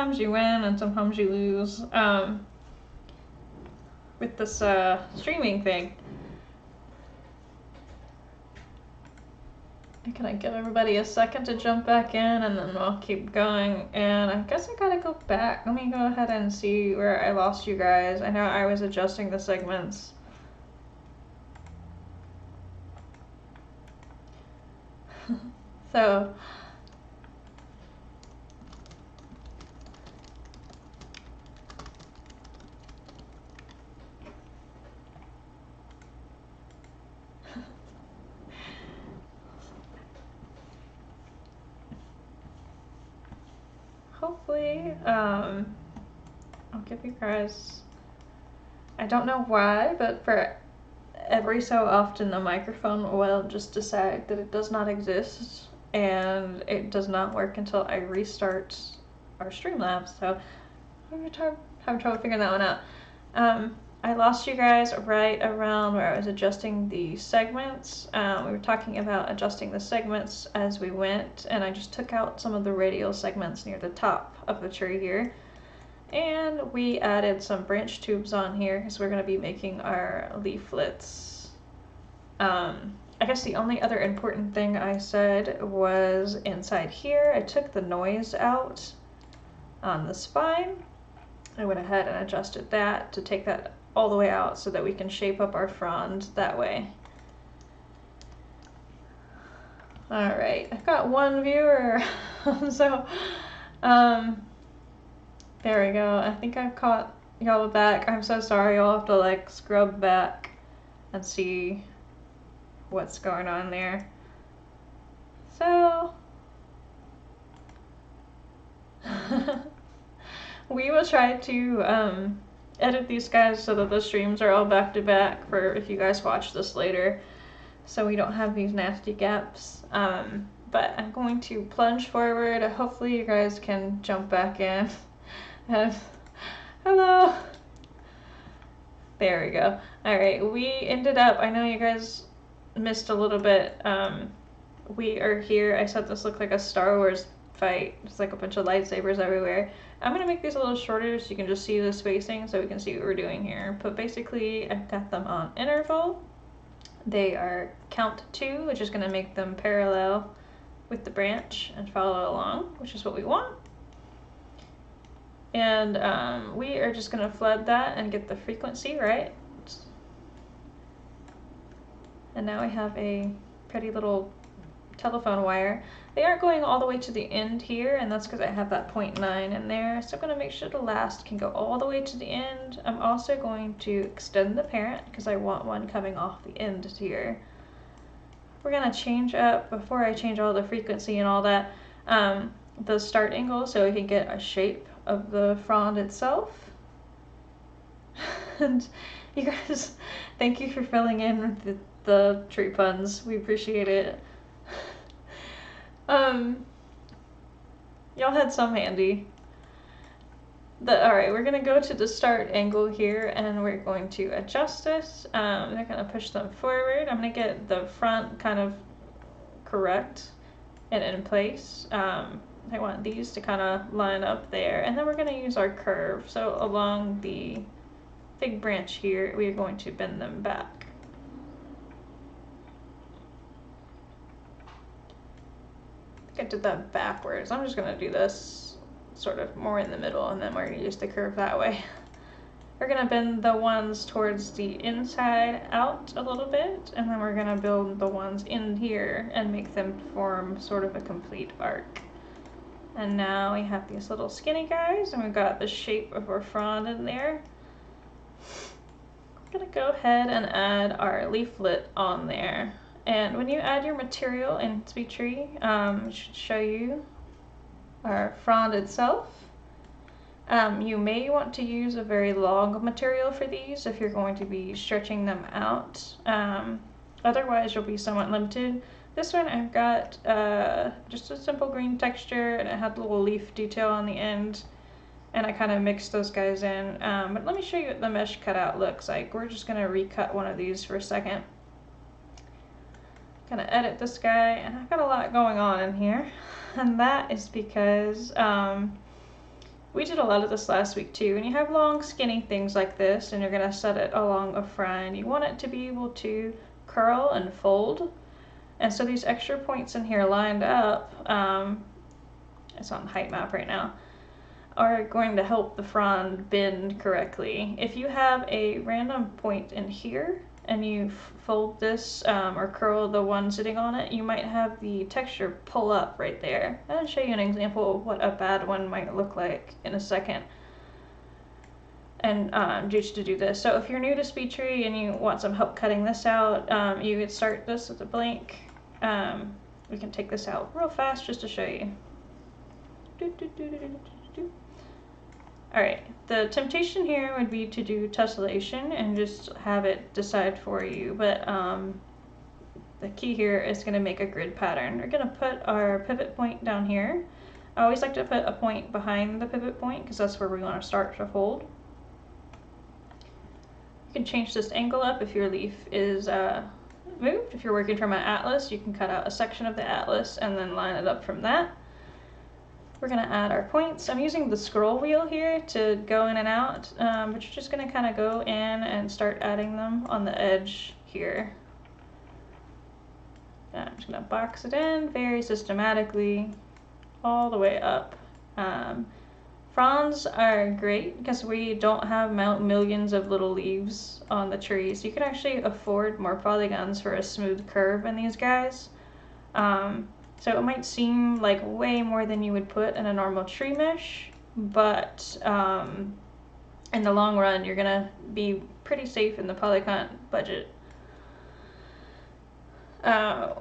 Sometimes you win and sometimes you lose with this streaming thing. Can I give everybody a second to jump back in and then we'll keep going? And I guess I gotta go back. Let me go ahead and see where I lost you guys. I know I was adjusting the segments. So hopefully, I'll give you guys, I don't know why, but for every so often the microphone will just decide that it does not exist and it does not work until I restart our Streamlabs. So I'm having trouble figuring that one out. I lost you guys right around where I was adjusting the segments. We were talking about adjusting the segments as we went, and I just took out some of the radial segments near the top of the tree here. And we added some branch tubes on here because we're going to be making our leaflets. I guess the only other important thing I said was inside here, I took the noise out on the spine. I went ahead and adjusted that to take that all the way out so that we can shape up our frond that way. Alright, I've got one viewer, so there we go. I think I've caught y'all back. I'm so sorry, y'all have to like scrub back and see what's going on there. So we will try to edit these guys so that the streams are all back to back for if you guys watch this later, so we don't have these nasty gaps. But I'm going to plunge forward. Hopefully you guys can jump back in. And hello. There we go. All right, we ended up, I know you guys missed a little bit. We are here. I said this looked like a Star Wars fight. It's like a bunch of lightsabers everywhere. I'm gonna make these a little shorter so you can just see the spacing so we can see what we're doing here. But basically I've got them on interval. They are count 2, which is gonna make them parallel with the branch and follow along, which is what we want. And we are just gonna flood that and get the frequency right. And now we have a pretty little telephone wire. They aren't going all the way to the end here, and that's because I have that 0.9 in there. So I'm going to make sure the last can go all the way to the end. I'm also going to extend the parent because I want one coming off the end here. We're going to change up, before I change all the frequency and all that, the start angle so we can get a shape of the frond itself. And you guys, thank you for filling in with the tree puns. We appreciate it. Y'all had some handy. Alright, we're gonna go to the start angle here and we're going to adjust this. They're gonna push them forward. I'm gonna get the front kind of correct and in place. I want these to kind of line up there, and then we're gonna use our curve. So along the big branch here, we are going to bend them back. I think I did that backwards. I'm just gonna do this sort of more in the middle, and then we're gonna use the curve that way. We're gonna bend the ones towards the inside out a little bit, and then we're gonna build the ones in here and make them form sort of a complete arc. And now we have these little skinny guys, and we've got the shape of our frond in there. I'm gonna go ahead and add our leaflet on there. And when you add your material in SpeedTree, it should show you our frond itself. You may want to use a very long material for these if you're going to be stretching them out. Otherwise, you'll be somewhat limited. This one I've got just a simple green texture, and it had a little leaf detail on the end, and I kind of mixed those guys in. But let me show you what the mesh cutout looks like. We're just going to recut one of these for a second. Gonna edit this guy, and I've got a lot going on in here, and that is because We did a lot of this last week too. When you have long skinny things like this and you're going to set it along a frond, you want it to be able to curl and fold. And so these extra points in here lined up, it's on height map right now, are going to help the frond bend correctly. If you have a random point in here and you fold this or curl the one sitting on it, you might have the texture pull up right there. I'll show you an example of what a bad one might look like in a second. And just to do this. So if you're new to SpeedTree and you want some help cutting this out, you could start this with a blank. We can take this out real fast just to show you. Alright, the temptation here would be to do tessellation and just have it decide for you, but the key here is going to make a grid pattern. We're going to put our pivot point down here. I always like to put a point behind the pivot point because that's where we want to start to fold. You can change this angle up if your leaf is moved. If you're working from an atlas, you can cut out a section of the atlas and then line it up from that. We're going to add our points. I'm using the scroll wheel here to go in and out, but you're just going to kind of go in and start adding them on the edge here. And I'm just going to box it in very systematically all the way up. Fronds are great because we don't have millions of little leaves on the trees. You can actually afford more polygons for a smooth curve in these guys. So it might seem like way more than you would put in a normal tree mesh, but in the long run you're gonna be pretty safe in the polygon budget.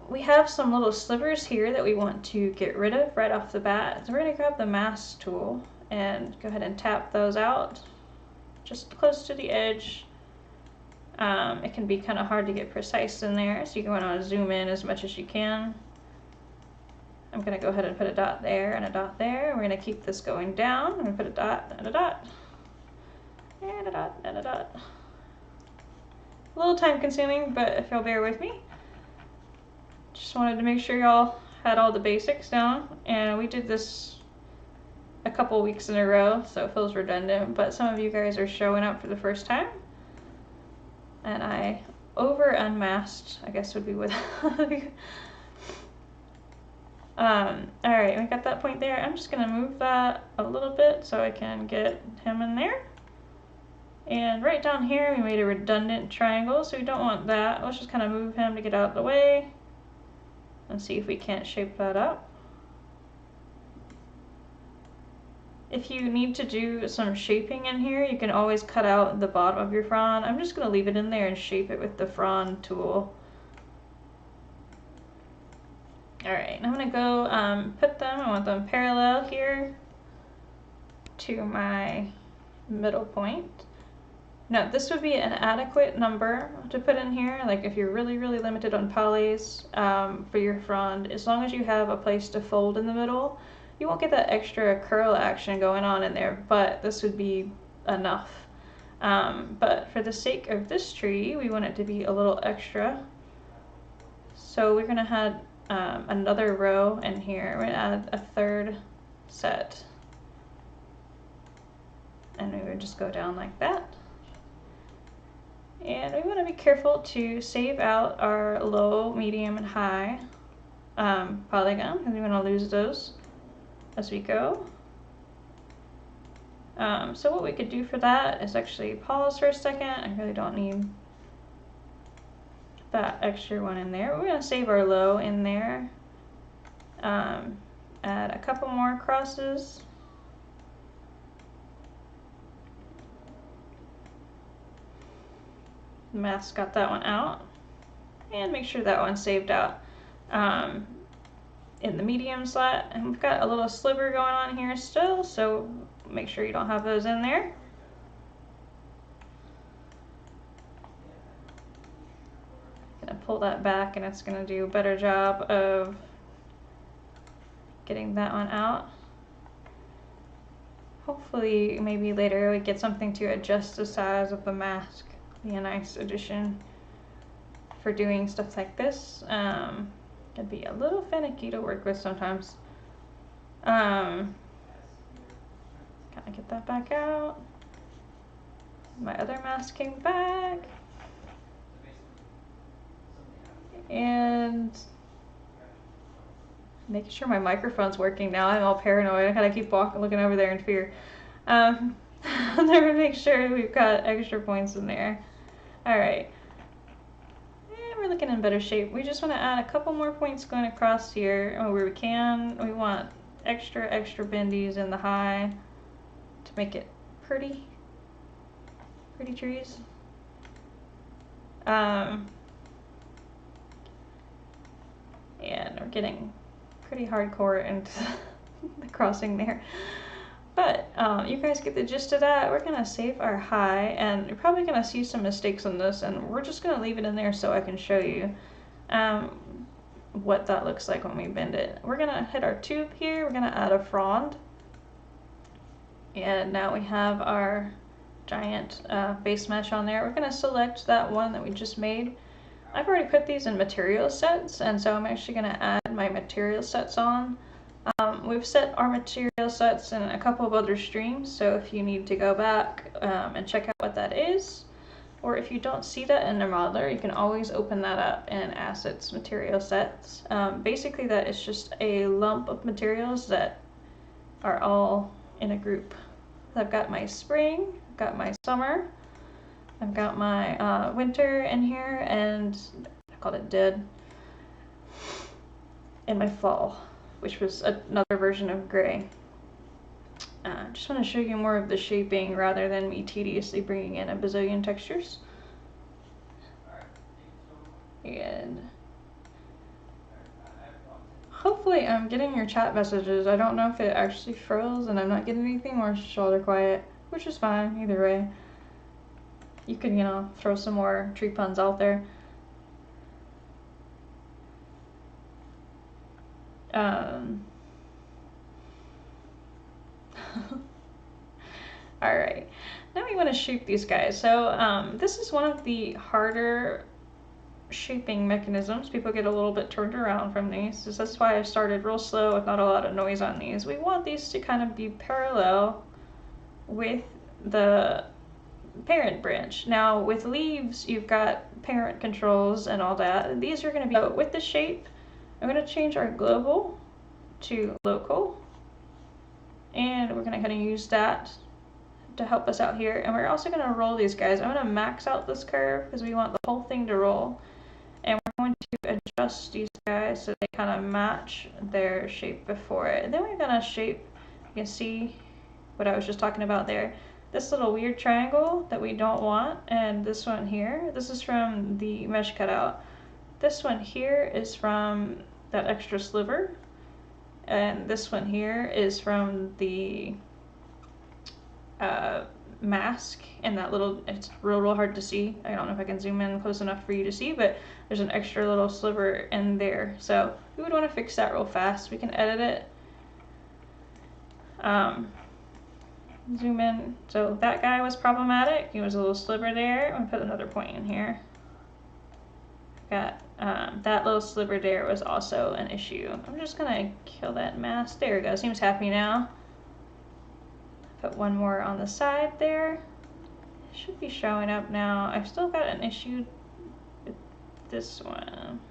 We have some little slivers here that we want to get rid of right off the bat. So we're gonna grab the mask tool and go ahead and tap those out just close to the edge. It can be kind of hard to get precise in there, so you want to zoom in as much as you can. I'm going to go ahead and put a dot there and a dot there. We're going to keep this going down. I'm going to put a dot and a dot and a dot and a dot. A little time consuming, but if you'll bear with me. Just wanted to make sure y'all had all the basics down, and we did this a couple weeks in a row, so it feels redundant, but some of you guys are showing up for the first time. And I over unmasked, I guess would be with alright, we got that point there. I'm just gonna move that a little bit so I can get him in there. And right down here we made a redundant triangle, so we don't want that. Let's just kind of move him to get out of the way and see if we can't shape that up. If you need to do some shaping in here, you can always cut out the bottom of your frond. I'm just going to leave it in there and shape it with the frond tool. Alright, I'm going to go put them, I want them parallel here to my middle point. Now this would be an adequate number to put in here, like if you're really limited on polys for your frond, as long as you have a place to fold in the middle. You won't get that extra curl action going on in there, but this would be enough. But for the sake of this tree, we want it to be a little extra. So we're gonna add another row in here. We're gonna add a third set. And we would just go down like that. And we wanna be careful to save out our low, medium, and high polygon, because we wanna lose those as we go. So what we could do for that is actually pause for a second. I really don't need that extra one in there. We're going to save our low in there. Add a couple more crosses. The mask got that one out. And make sure that one's saved out. In the medium slot, and we've got a little sliver going on here still, so make sure you don't have those in there. Gonna pull that back, and it's gonna do a better job of getting that one out. Hopefully, maybe later we get something to adjust the size of the mask. Be a nice addition for doing stuff like this. It'd be a little finicky to work with sometimes. Kind Get that back out. My other mask came back. And making sure my microphone's working now. I'm all paranoid. I gotta keep looking over there in fear. I'm gonna make sure we've got extra points in there. Alright. We're looking in better shape. We just want to add a couple more points going across here where we can. We want extra bendies in the high to make it pretty trees. And we're getting pretty hardcore into the crossing there. But you guys get the gist of that. We're going to save our high, and you're probably going to see some mistakes on this, and we're just going to leave it in there so I can show you what that looks like when we bend it. We're going to hit our tube here. We're going to add a frond. And now we have our giant base mesh on there. We're going to select that one that we just made. I've already put these in material sets, and so I'm actually going to add my material sets on. We've set our material sets in a couple of other streams, so if you need to go back and check out what that is, or if you don't see that in the modeler, you can always open that up in Assets Material Sets. Basically that is just a lump of materials that are all in a group. I've got my spring, I've got my summer, I've got my winter in here, and I called it dead, and my fall, which was another version of gray. Just want to show you more of the shaping rather than me tediously bringing in a bazillion textures. And hopefully I'm getting your chat messages. I don't know if it actually froze and I'm not getting anything, or it's shoulder quiet, which is fine either way. You can, you know, throw some more tree puns out there. Alright, now we want to shape these guys. So this is one of the harder shaping mechanisms. People get a little bit turned around from these. That's why I started real slow with not a lot of noise on these. We want these to kind of be parallel with the parent branch. Now with leaves, you've got parent controls and all that. These are going to be, so with the shape, I'm going to change our global to local, and we're going to use that to help us out here. And we're also going to roll these guys. I'm going to max out this curve because we want the whole thing to roll, and we're going to adjust these guys so they kind of match their shape before it. And then we're going to shape, you can see what I was just talking about there, this little weird triangle that we don't want, and this one here, this is from the mesh cutout. This one here is from that extra sliver, and this one here is from the mask, and that little, it's real hard to see. I don't know if I can zoom in close enough for you to see, but there's an extra little sliver in there. So we would want to fix that real fast. We can edit it. Zoom in. So that guy was problematic. He was a little sliver there. I'm gonna put another point in here. Got that little sliver there was also an issue. I'm just gonna kill that mask. There we go. Seems happy now. Put one more on the side there. It should be showing up now. I've still got an issue with this one.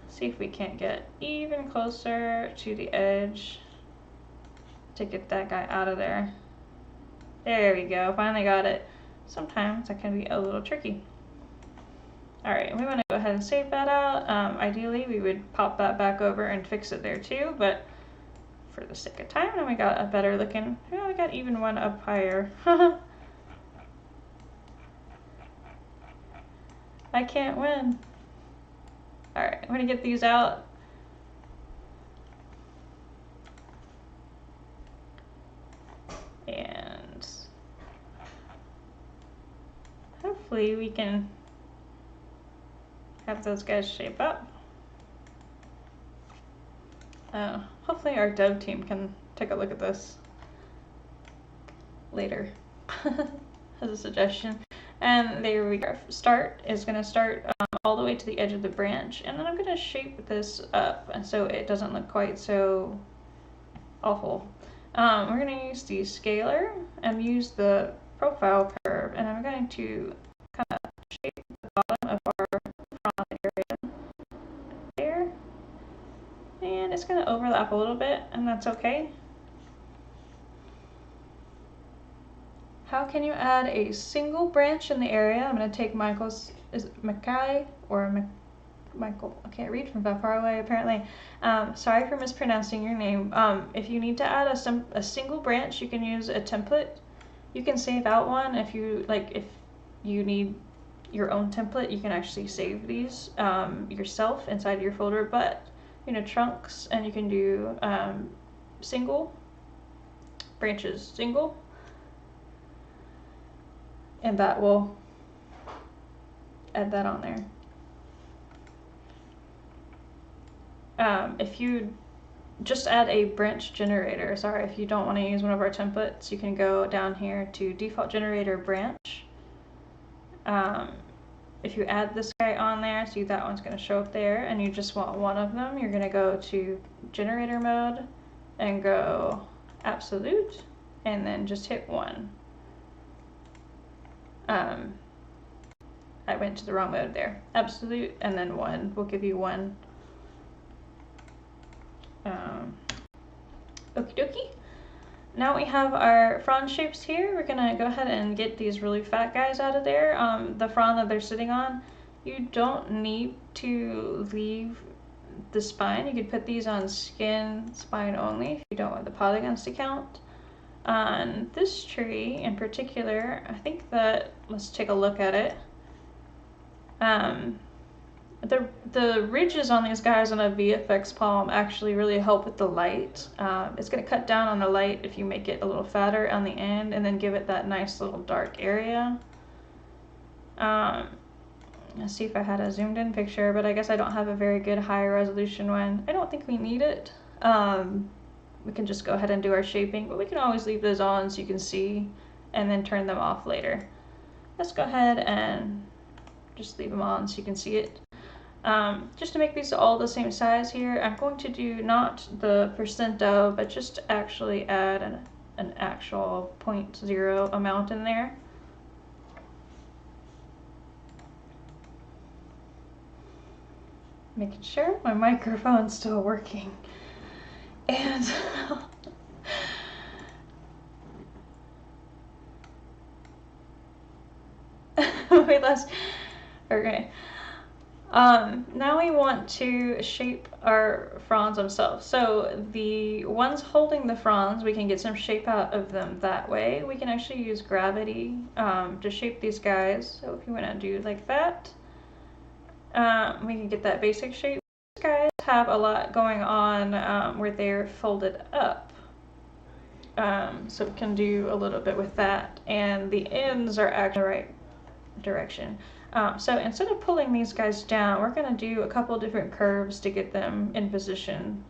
See if we can't get even closer to the edge to get that guy out of there. There we go. Finally got it. Sometimes that can be a little tricky. Alright, we want to go ahead and save that out. Ideally, we would pop that back over and fix it there too, but for the sake of time, and we got a better looking, oh, we got even one up higher. I can't win. Alright, I'm going to get these out. And hopefully we can have those guys shape up. Hopefully our dev team can take a look at this later as a suggestion. And there we go. Start is going to start all the way to the edge of the branch, and then I'm going to shape this up and so it doesn't look quite so awful. We're going to use the scalar and use the profile curve, and I'm going to kind of shape the bottom of our frond area there. And it's going to overlap a little bit, and that's okay. How can you add a single branch in the area? I'm going to take Michael's, is it Mackay or Michael? I can't read from that far away apparently. Sorry for mispronouncing your name. If you need to add a single branch, you can use a template. You can save out one if you like. If you need your own template, you can actually save these yourself inside your folder. But you know, trunks, and you can do single branches, single. And that will add that on there. If you just add a branch generator, sorry, if you don't want to use one of our templates, you can go down here to default generator branch. If you add this guy on there, see that one's going to show up there, and you just want one of them, you're going to go to generator mode and go absolute, and then just hit 1. I went to the wrong mode there. Absolute and then 1 will give you 1. Okie dokie. Now we have our frond shapes here. We're gonna go ahead and get these really fat guys out of there. The frond that they're sitting on, you don't need to leave the spine. You could put these on skin, spine only if you don't want the polygons to count. On this tree in particular, I think that, let's take a look at it. The ridges on these guys on a VFX palm actually really help with the light. It's going to cut down on the light if you make it a little fatter on the end and then give it that nice little dark area. Let's see if I had a zoomed in picture, but I guess I don't have a very good high resolution one. I don't think we need it. We can just go ahead and do our shaping, but we can always leave those on so you can see and then turn them off later. Let's go ahead and just leave them on so you can see it. Just to make these all the same size here, I'm going to do not the percent of, but just actually add an actual 0.0 amount in there. Making sure my microphone's still working. And we lost. Okay. Now we want to shape our fronds themselves. So the ones holding the fronds, we can get some shape out of them that way. We can actually use gravity to shape these guys. So if you want to do like that, we can get that basic shape. These guys have a lot going on where they're folded up. So we can do a little bit with that. And the ends are actually the right direction. So instead of pulling these guys down, we're going to do a couple different curves to get them in position.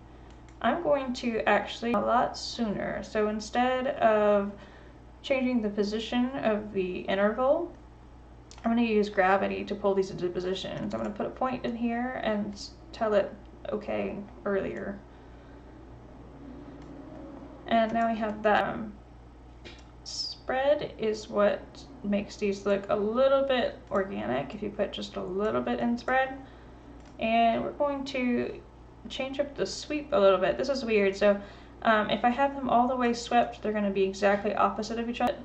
I'm going to actually a lot sooner. So instead of changing the position of the interval, I'm going to use gravity to pull these into positions. I'm going to put a point in here and tell it okay earlier. And now we have that. Spread is what makes these look a little bit organic if you put just a little bit in spread. And we're going to change up the sweep a little bit. This is weird. So if I have them all the way swept, they're going to be exactly opposite of each other.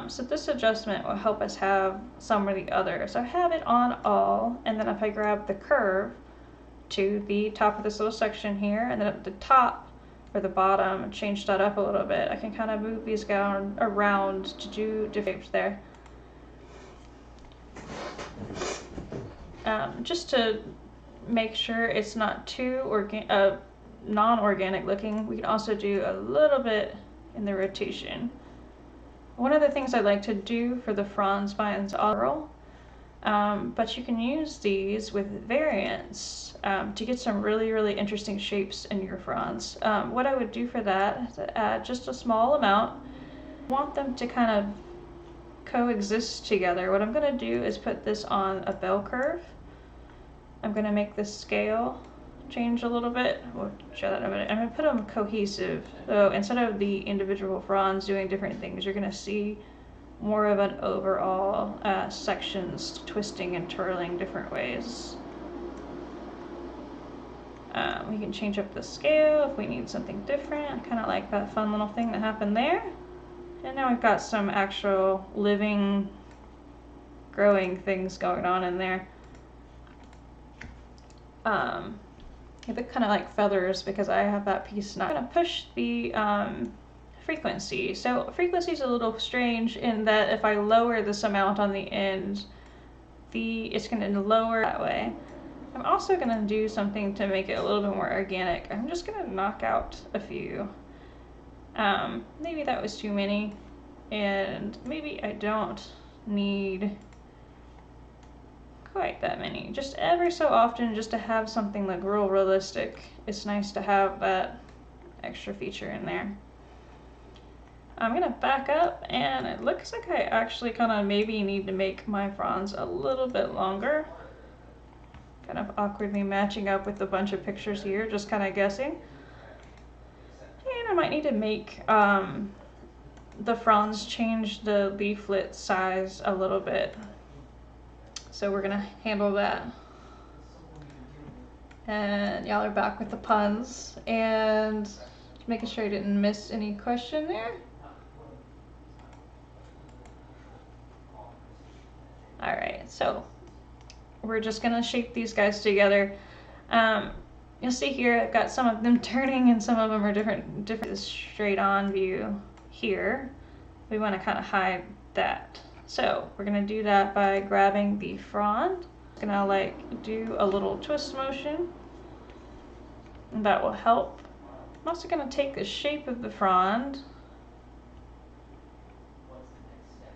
So this adjustment will help us have some or the other. So I have it on all, and then if I grab the curve to the top of this little section here, and then at the top or the bottom and change that up a little bit, I can kind of move these guys around to do different shapes there. Just to make sure it's not too non-organic looking, we can also do a little bit in the rotation. One of the things I like to do for the frond spines are but you can use these with variants to get some really interesting shapes in your fronds. What I would do for that is add just a small amount. I want them to kind of coexist together. What I'm going to do is put this on a bell curve. I'm going to make this scale change a little bit. We'll show that in a minute. I'm going to put them cohesive. So instead of the individual fronds doing different things, you're going to see more of an overall sections twisting and twirling different ways. We can change up the scale if we need something different. I kind of like that fun little thing that happened there. And now we've got some actual living, growing things going on in there. They look kind of like feathers because I have that piece now. I'm going to push the frequency. So frequency is a little strange in that if I lower this amount on the end, it's going to lower that way. I'm also going to do something to make it a little bit more organic. I'm just going to knock out a few. Maybe that was too many, and maybe I don't need quite that many. Just every so often, just to have something like real realistic, it's nice to have that extra feature in there. I'm gonna back up, and it looks like I actually kind of maybe need to make my fronds a little bit longer. Kind of awkwardly matching up with a bunch of pictures here, just kind of guessing. And I might need to make the fronds change the leaflet size a little bit. So we're gonna handle that. And y'all are back with the puns, and making sure I didn't miss any question there. All right, so we're just gonna shape these guys together. You'll see here I've got some of them turning and some of them are different. Straight on view here. We want to kind of hide that. So we're gonna do that by grabbing the frond. I'm gonna like do a little twist motion, and that will help. I'm also gonna take the shape of the frond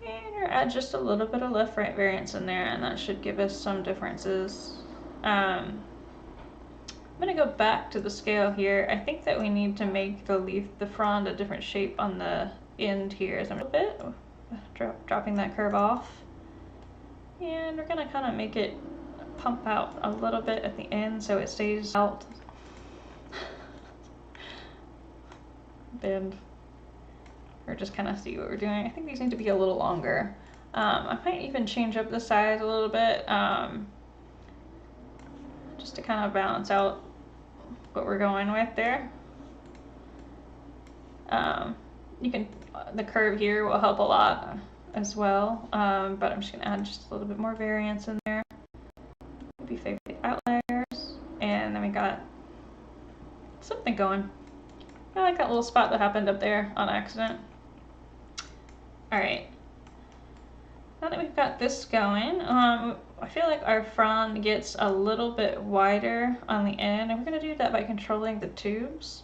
and add just a little bit of left-right variance in there, and that should give us some differences. I'm gonna go back to the scale here. I think that we need to make the frond a different shape on the end here. So I'm a bit dropping that curve off, and we're gonna kind of make it pump out a little bit at the end so it stays out. Bend, or just kind of see what we're doing. I think these need to be a little longer. I might even change up the size a little bit, just to kind of balance out what we're going with there. The curve here will help a lot as well, but I'm just gonna add just a little bit more variance in there. Maybe favor the outliers, and then we got something going. I like that little spot that happened up there on accident. All right, now that we've got this going, I feel like our frond gets a little bit wider on the end, and we're gonna do that by controlling the tubes.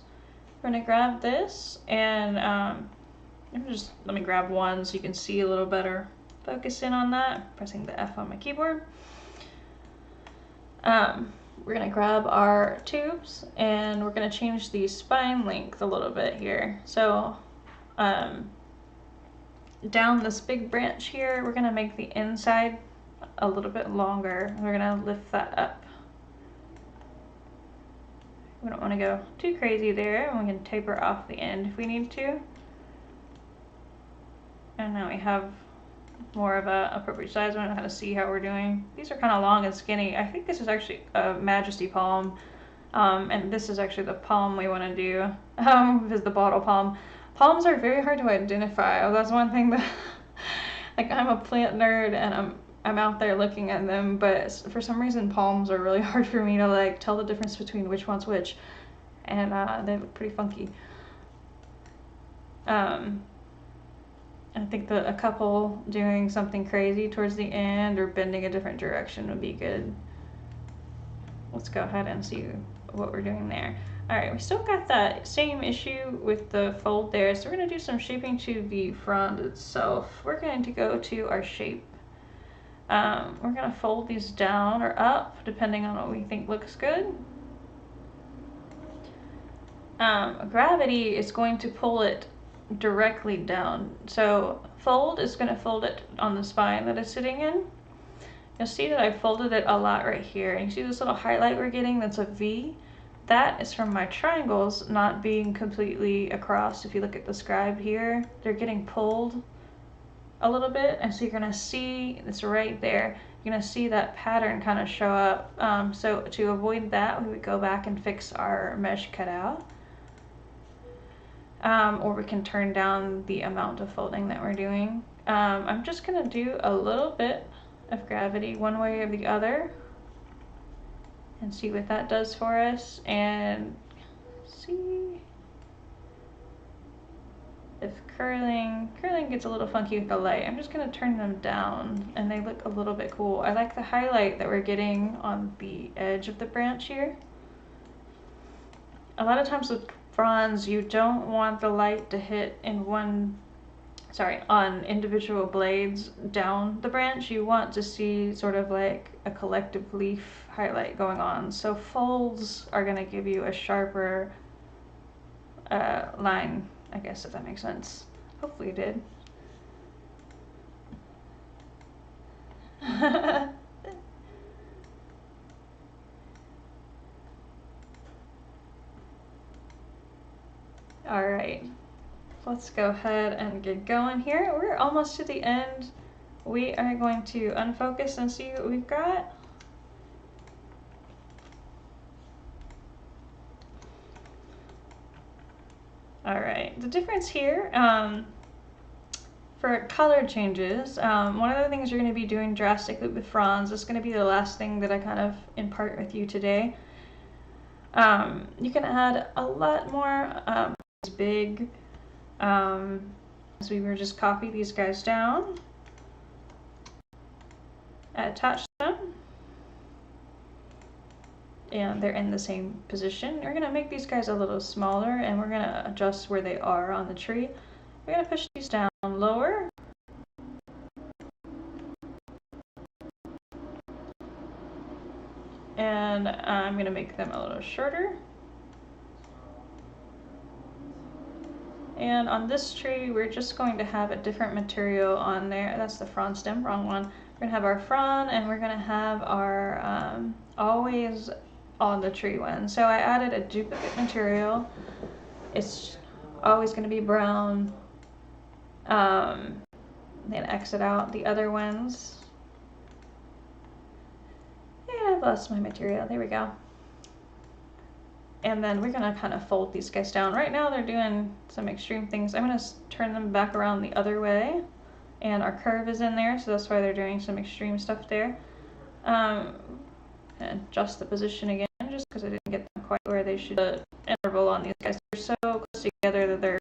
We're gonna grab this, and let me grab one so you can see a little better. Focus in on that, pressing the F on my keyboard. We're gonna grab our tubes, and we're gonna change the spine length a little bit here. So down this big branch here, we're gonna make the inside a little bit longer. We're gonna lift that up. We don't want to go too crazy there, and we can taper off the end if we need to. And now we have more of a appropriate size. I don't know how to see how we're doing. These are kind of long and skinny. I think this is actually a Majesty palm, and this is actually the palm we want to do. This is the bottle palm. Palms are very hard to identify. That's one thing that, like, I'm a plant nerd, and I'm out there looking at them, but for some reason palms are really hard for me to like tell the difference between which one's which, and they look pretty funky. I think that a couple doing something crazy towards the end or bending a different direction would be good. Let's go ahead and see what we're doing there. All right, we still got that same issue with the fold there, so we're gonna do some shaping to the frond itself. We're going to go to our shape. We're gonna fold these down or up, depending on what we think looks good. Gravity is going to pull it directly down. So fold is gonna fold it on the spine that it's sitting in. You'll see that I folded it a lot right here. And you see this little highlight we're getting, that's a V. that is from my triangles not being completely across. If you look at the scribe here, they're getting pulled a little bit, and so you're gonna see it's right there. You're gonna see that pattern kind of show up. So to avoid that, we would go back and fix our mesh cutout. Or we can turn down the amount of folding that we're doing. I'm just gonna do a little bit of gravity one way or the other and see what that does for us, and see if curling gets a little funky with the light. I'm just gonna turn them down and they look a little bit cool. I like the highlight that we're getting on the edge of the branch here. A lot of times with fronds, you don't want the light to hit in on individual blades down the branch. You want to see sort of like a collective leaf highlight going on. So folds are going to give you a sharper line, I guess, if that makes sense. Hopefully it did. All right, let's go ahead and get going here. We're almost to the end. We are going to unfocus and see what we've got. All right, the difference here for color changes, one of the things you're going to be doing drastically with fronds, this is going to be the last thing that I kind of impart with you today. You can add a lot more big, so we were just copy these guys down, attach them, and they're in the same position. We're gonna make these guys a little smaller, and we're gonna adjust where they are on the tree. We're gonna push these down lower, and I'm gonna make them a little shorter. And on this tree, we're just going to have a different material on there. That's the frond stem, wrong one. We're gonna have our frond, and we're gonna have our always on the tree one. So I added a duplicate material. It's always gonna be brown. Then exit out the other ones. And I've lost my material, there we go. And then we're gonna kind of fold these guys down. Right now they're doing some extreme things. I'm gonna turn them back around the other way, and our curve is in there, so that's why they're doing some extreme stuff there. And adjust the position again, just because I didn't get them quite where they should. The interval on these guys, they're so close together that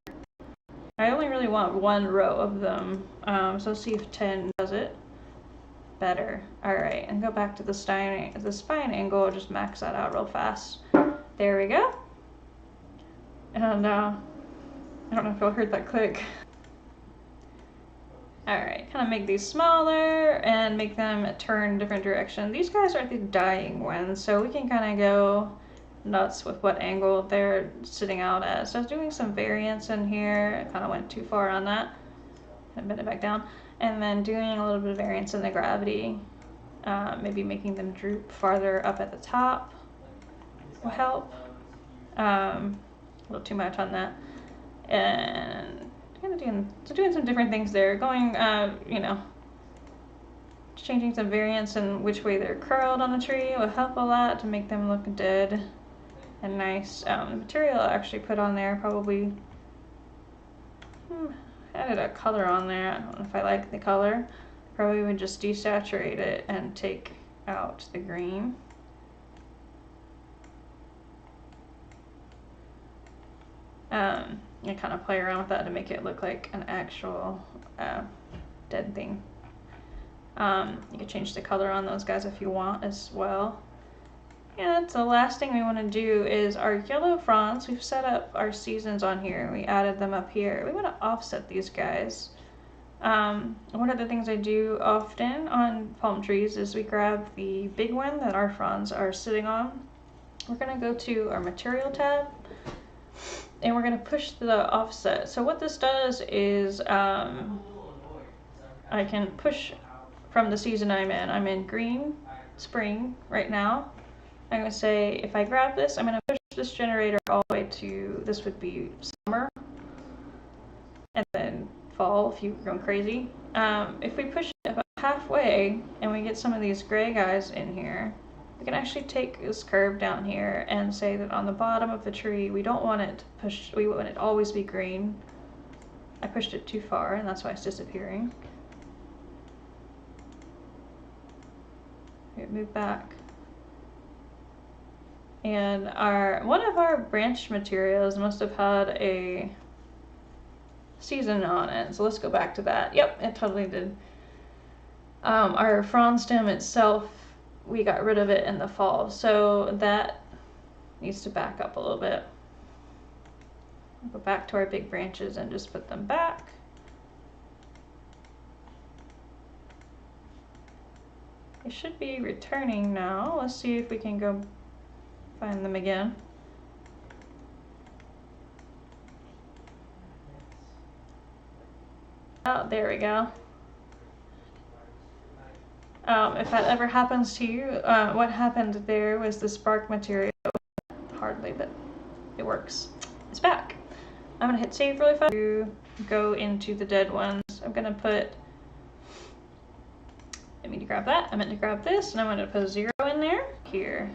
I only really want one row of them. So let's see if 10 does it better. All right, and go back to the spine angle. Just max that out real fast. There we go. And I don't know if y'all heard that click. All right, kind of make these smaller and make them turn different direction. These guys are the dying ones, so we can kind of go nuts with what angle they're sitting out at. So I was doing some variance in here. I kind of went too far on that. And bend it back down. And then doing a little bit of variance in the gravity. Maybe making them droop farther up at the top will help. A little too much on that. And kind of doing some different things there. Going, you know, changing some variance in which way they're curled on the tree will help a lot to make them look dead and nice. The material I actually put on there probably added a color on there. I don't know if I like the color. Probably would just desaturate it and take out the green. And kind of play around with that to make it look like an actual dead thing. You can change the color on those guys if you want as well. And the last thing we want to do is our yellow fronds. We've set up our seasons on here. We added them up here. We want to offset these guys. One of the things I do often on palm trees is we grab the big one that our fronds are sitting on. We're going to go to our material tab, and we're going to push the offset. So what this does is I can push from the season I'm in. I'm in green spring right now. I'm going to say if I grab this, I'm going to push this generator all the way to, this would be summer, and then fall if you're going crazy. If we push it about halfway and we get some of these gray guys in here, we can actually take this curve down here and say that on the bottom of the tree, we don't want it to push, we want it to always be green. I pushed it too far and that's why it's disappearing. Move back. And one of our branch materials must have had a season on it, so let's go back to that. Yep, it totally did. Our frond stem itself, we got rid of it in the fall, so that needs to back up a little bit. We'll go back to our big branches and just put them back. They should be returning now. Let's see if we can go find them again. Oh, there we go. If that ever happens to you, what happened there was the spark material, hardly, but it works. It's back. I'm gonna hit save really fast to go into the dead ones. I'm gonna put, I mean to grab that, I meant to grab this, and I'm gonna put a 0 in there, here.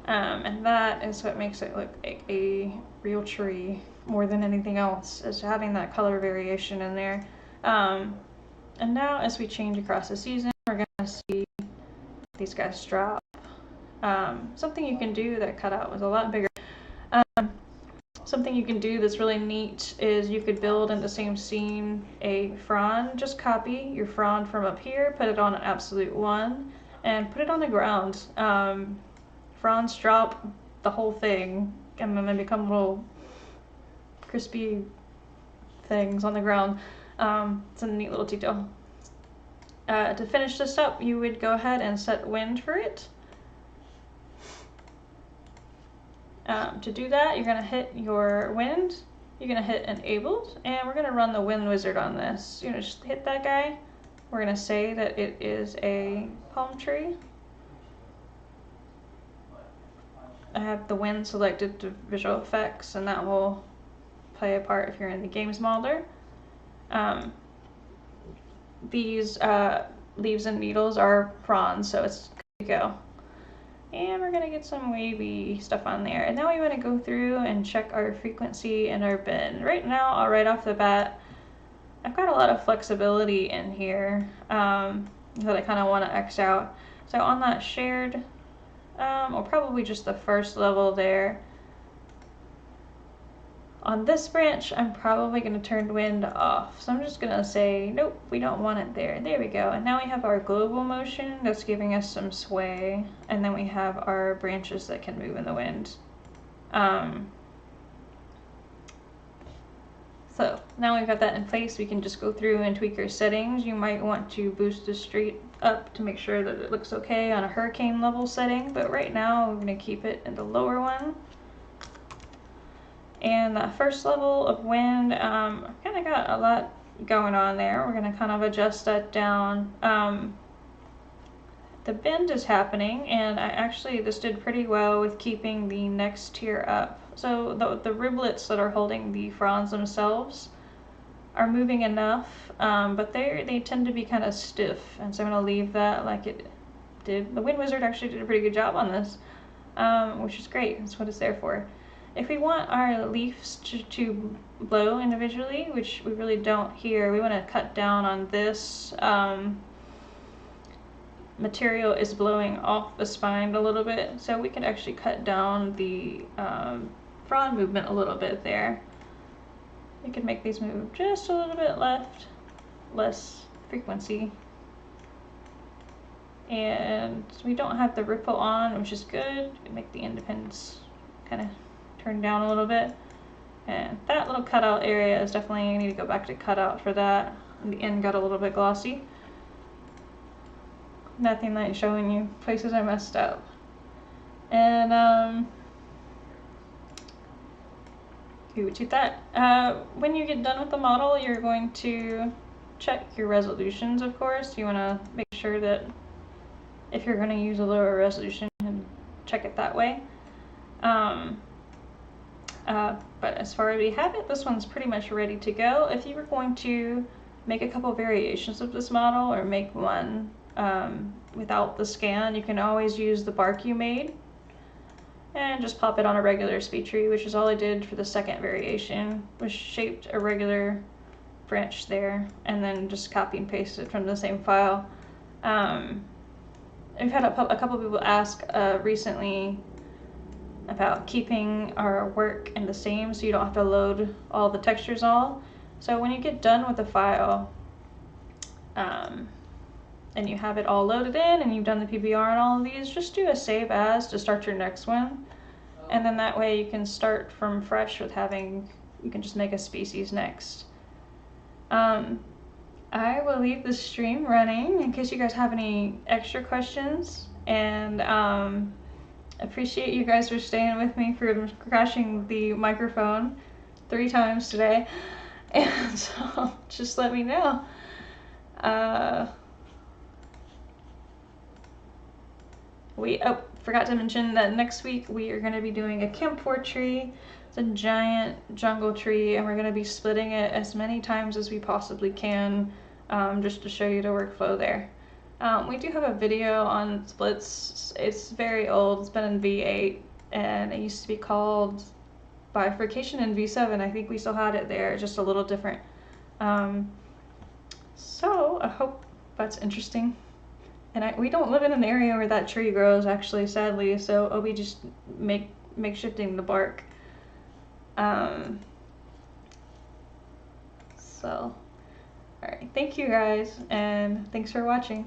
And that is what makes it look like a real tree more than anything else, is having that color variation in there. And now as we change across the season, we're gonna see these guys drop. Something you can do, that cutout was a lot bigger. Something you can do that's really neat is you could build in the same scene a frond. Just copy your frond from up here, put it on an absolute 1, and put it on the ground. Fronds drop the whole thing, and then they become little crispy things on the ground. It's a neat little detail. To finish this up, you would go ahead and set wind for it. To do that, you're going to hit your wind, you're going to hit enabled, and we're going to run the wind wizard on this. You're going to just hit that guy. We're going to say that it is a palm tree. I have the wind selected to visual effects, and that will play a part if you're in the games modeler. These leaves and needles are fronds, so it's good to go. And we're gonna get some wavy stuff on there. And now we wanna go through and check our frequency and our bend. Right now, right off the bat, I've got a lot of flexibility in here that I kinda wanna X out. So on that shared, or probably just the first level there, on this branch, I'm probably going to turn wind off. So I'm just going to say, nope, we don't want it there. There we go. And now we have our global motion that's giving us some sway. And then we have our branches that can move in the wind. So now we've got that in place, we can just go through and tweak our settings. You might want to boost the street up to make sure that it looks okay on a hurricane level setting. But right now, we're going to keep it in the lower one. And that first level of wind, kind of got a lot going on there. We're going to kind of adjust that down. The bend is happening, and this did pretty well with keeping the next tier up. So the riblets that are holding the fronds themselves are moving enough, but they tend to be kind of stiff, and so I'm going to leave that like it did. The Wind Wizard actually did a pretty good job on this, which is great. That's what it's there for. If we want our leaves to blow individually, which we really don't here, we want to cut down on this. Material is blowing off the spine a little bit, so we can actually cut down the frond movement a little bit there. We can make these move just a little bit less frequency. And we don't have the ripple on, which is good. We make the independence kind of turn down a little bit. And that little cutout area is definitely, I need to go back to cutout for that. And the end got a little bit glossy. Nothing like showing you places I messed up. And you would do that. When you get done with the model, you're going to check your resolutions, of course. You want to make sure that if you're going to use a lower resolution, and check it that way. But as far as we have it, this one's pretty much ready to go. If you were going to make a couple variations of this model or make one without the scan, you can always use the bark you made and just pop it on a regular SpeedTree, which is all I did for the second variation, was shaped a regular branch there and then just copy and paste it from the same file. I've had a couple people ask recently about keeping our work in the same so you don't have to load all the textures all. So when you get done with the file and you have it all loaded in and you've done the PBR and all of these, just do a save as to start your next one. And then that way you can start from fresh with you can just make a species next. I will leave the stream running in case you guys have any extra questions, and appreciate you guys for staying with me for crashing the microphone 3 times today, and so just let me know. Forgot to mention that next week we are going to be doing a camphor tree. It's a giant jungle tree, and we're going to be splitting it as many times as we possibly can, just to show you the workflow there. We do have a video on splits. It's very old. It's been in V8, and it used to be called bifurcation in V7. I think we still had it there, just a little different. So I hope that's interesting. And we don't live in an area where that tree grows, actually, sadly, so I'll be just makeshifting the bark. So, alright, thank you guys, and thanks for watching.